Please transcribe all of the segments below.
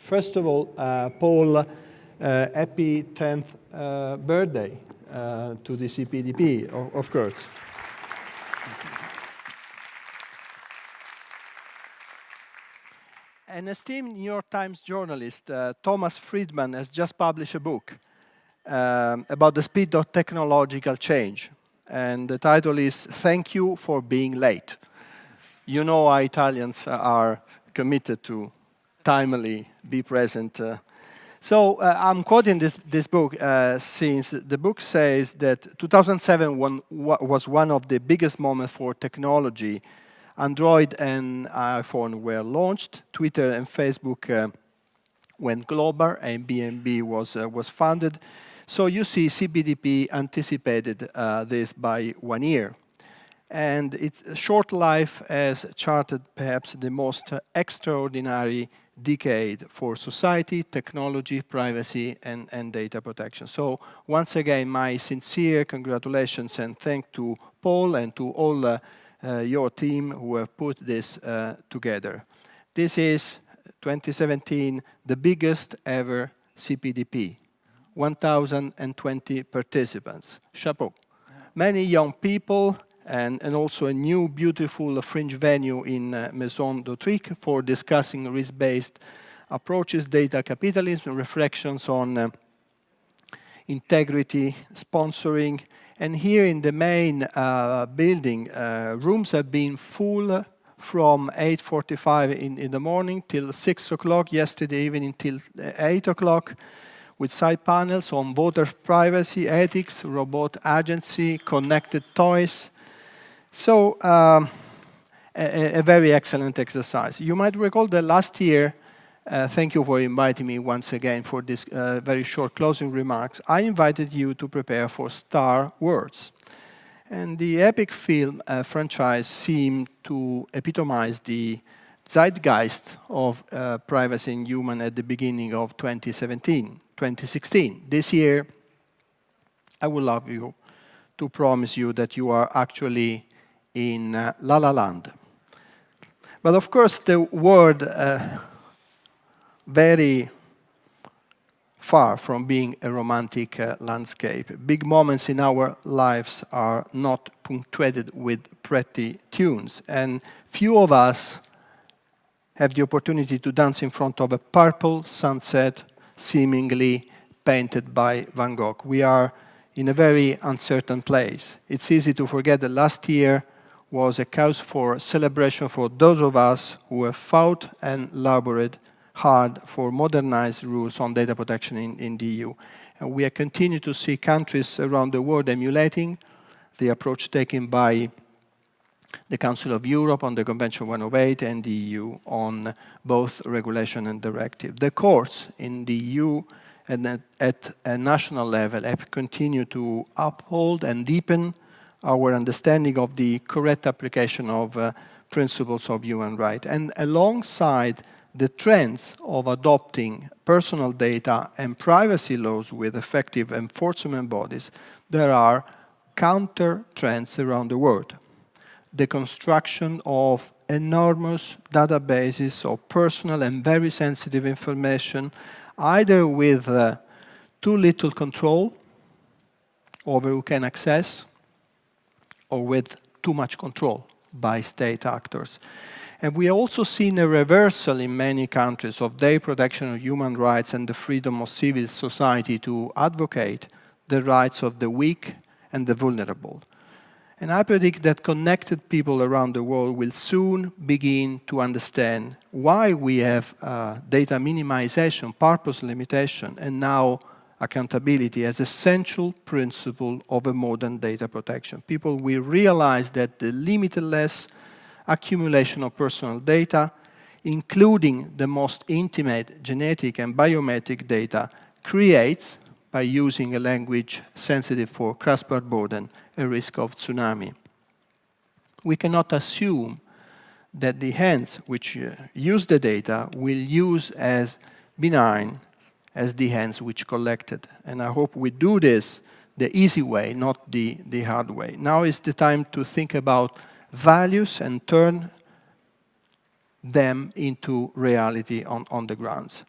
First of all, Paul, happy 10th birthday to the CPDP, of course. An esteemed New York Times journalist, Thomas Friedman, has just published a book about the speed of technological change. And the title is "Thank You for Being Late." You know how Italians are committed to timely be present. So I'm quoting this book since the book says that 2007 was one of the biggest moments for technology. Android and iPhone were launched, Twitter and Facebook went global, and BNB was founded. So you see, CPDP anticipated this by 1 year. And its short life has charted perhaps the most extraordinary decade for society, technology, privacy, and data protection. So once again, my sincere congratulations and thanks to Paul and to all your team who have put this together. This is 2017, the biggest ever CPDP, 1,020 participants. Chapeau. Many young people and also a new beautiful fringe venue in Maison d'Autriche for discussing risk-based approaches, data capitalism, reflections on integrity, sponsoring. And here in the main building, rooms have been full from 8:45 in the morning till 6 o'clock, yesterday evening till 8 o'clock, with side panels on voter privacy, ethics, robot agency, connected toys. So a very excellent exercise. You might recall that last year, thank you for inviting me once again for this very short closing remarks. I invited you to prepare for Star Wars. And the epic film franchise seemed to epitomize the zeitgeist of privacy in human at the beginning of 2016. This year, I would love you to promise you that you are actually in La La Land. But of course, the world very far from being a romantic landscape. Big moments in our lives are not punctuated with pretty tunes, and few of us have the opportunity to dance in front of a purple sunset seemingly painted by Van Gogh. We are in a very uncertain place. It's easy to forget that last year was a cause for celebration for those of us who have fought and labored hard for modernized rules on data protection in the EU. And we continue to see countries around the world emulating the approach taken by the Council of Europe on the Convention 108 and the EU on both regulation and directive. The courts in the EU and at a national level have continued to uphold and deepen our understanding of the correct application of principles of human rights. And alongside the trends of adopting personal data and privacy laws with effective enforcement bodies, there are counter trends around the world. The construction of enormous databases of personal and very sensitive information, either with too little control over who can access, or with too much control by state actors. And we also seen a reversal in many countries of their protection of human rights and the freedom of civil society to advocate the rights of the weak and the vulnerable. And I predict that connected people around the world will soon begin to understand why we have data minimization, purpose limitation, and now accountability as essential principle of a modern data protection. People will realize that the limitless accumulation of personal data, including the most intimate genetic and biometric data, creates, by using a language sensitive for cross-border burden, a risk of tsunami. We cannot assume that the hands which use the data will use as benign as the hands which collected. And I hope we do this the easy way, not the hard way. Now is the time to think about values and turn them into reality on the grounds.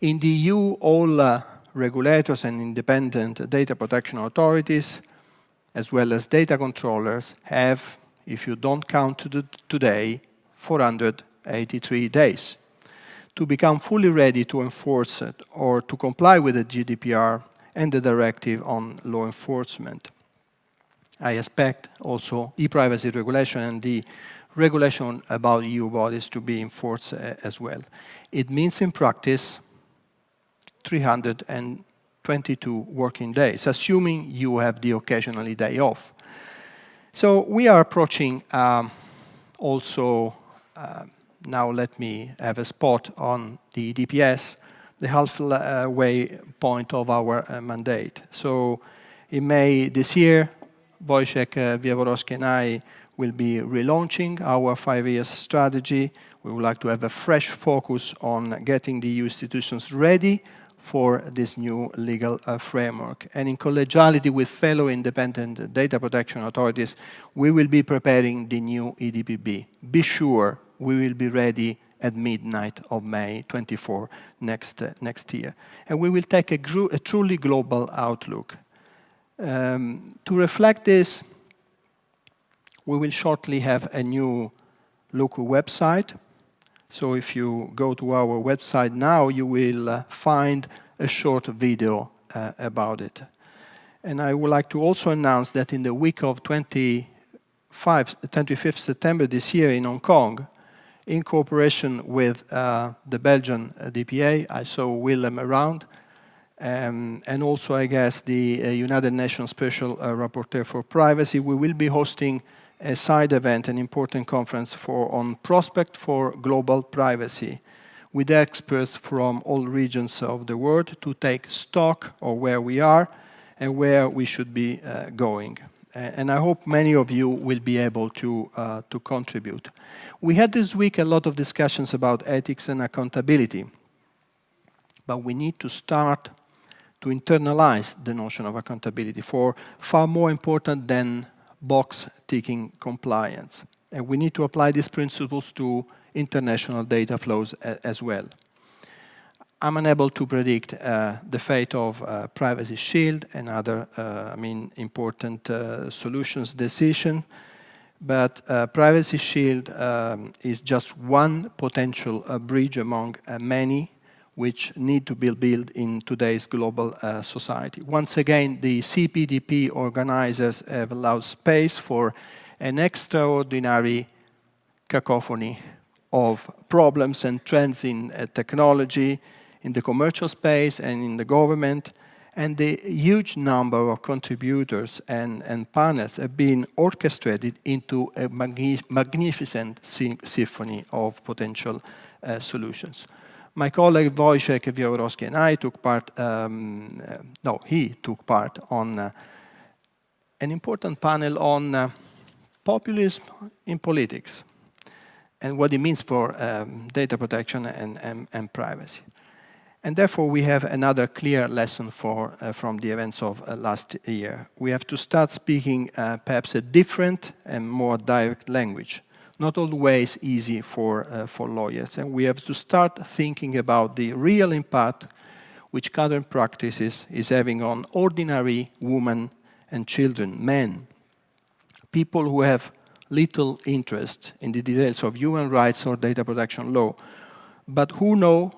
In the EU, all regulators and independent data protection authorities, as well as data controllers, have, if you don't count today, 483 days to become fully ready to enforce it or to comply with the GDPR and the directive on law enforcement. I expect also e-privacy regulation and the regulation about EU bodies to be enforced as well. It means in practice 322 working days, assuming you have the occasional day off. So we are approaching also, now let me have a spot on the DPS, the halfway point of our mandate. So in May this year, Wojciech Wieworowski and I will be relaunching our 5-year strategy. We would like to have a fresh focus on getting the EU institutions ready for this new legal framework. And in collegiality with fellow independent data protection authorities, we will be preparing the new EDPB. Be sure we will be ready at midnight of May 24 next year. And we will take a truly global outlook. To reflect this, we will shortly have a new local website. So if you go to our website now, you will find a short video about it. And I would like to also announce that in the week of 25th September this year in Hong Kong, in cooperation with the Belgian DPA, I saw Willem around, and also, I guess, the United Nations Special Rapporteur for Privacy, we will be hosting a side event, an important conference on prospect for global privacy, with experts from all regions of the world to take stock of where we are and where we should be going. And I hope many of you will be able to contribute. We had this week a lot of discussions about ethics and accountability, but we need to start to internalize the notion of accountability for far more important than box-ticking compliance. And we need to apply these principles to international data flows as well. I'm unable to predict the fate of Privacy Shield and other, important solutions decision, but Privacy Shield is just one potential bridge among many which need to be built in today's global society. Once again, the CPDP organizers have allowed space for an extraordinary cacophony of problems and trends in technology, in the commercial space and in the government, and the huge number of contributors and partners have been orchestrated into a magnificent symphony of potential solutions. My colleague Wojciech Wieworowski and I took part, he took part on an important panel on populism in politics and what it means for data protection and privacy. And therefore, we have another clear lesson from the events of last year. We have to start speaking perhaps a different and more direct language, not always easy for lawyers. And we have to start thinking about the real impact which current practices is having on ordinary women and children, men, people who have little interest in the details of human rights or data protection law, but who know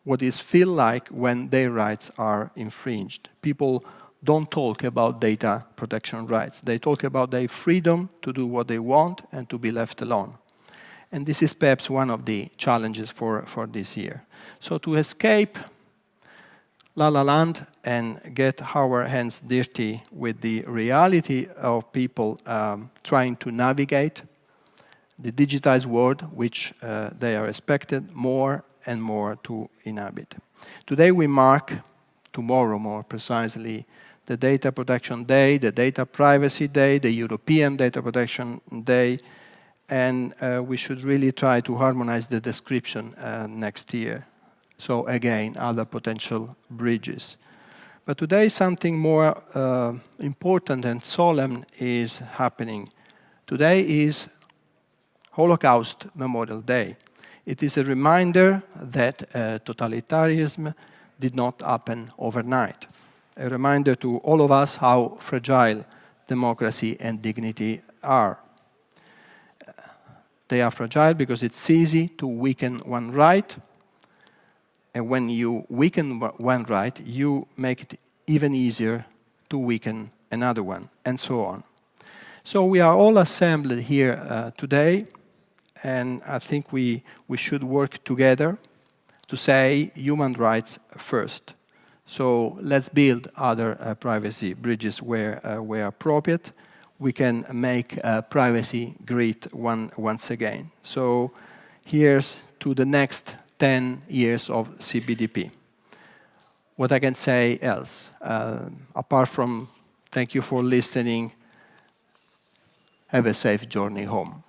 what it feels like when their rights are infringed. People don't talk about data protection rights. They talk about their freedom to do what they want and to be left alone. And this is perhaps one of the challenges for this year. So to escape La La Land and get our hands dirty with the reality of people trying to navigate the digitized world, which they are expected more and more to inhabit. Today we mark, tomorrow more precisely, the Data Protection Day, the Data Privacy Day, the European Data Protection Day, and we should really try to harmonize the description next year. So again, other potential bridges. But today something more important and solemn is happening. Today is Holocaust Memorial Day. It is a reminder that totalitarianism did not happen overnight. A reminder to all of us how fragile democracy and dignity are. They are fragile because it's easy to weaken one right, and when you weaken one right, you make it even easier to weaken another one, and so on. So we are all assembled here today, and I think we should work together to say human rights first. So let's build other privacy bridges where appropriate. We can make privacy great once again. So here's to the next 10 years of CPDP. What I can say else, apart from thank you for listening, have a safe journey home.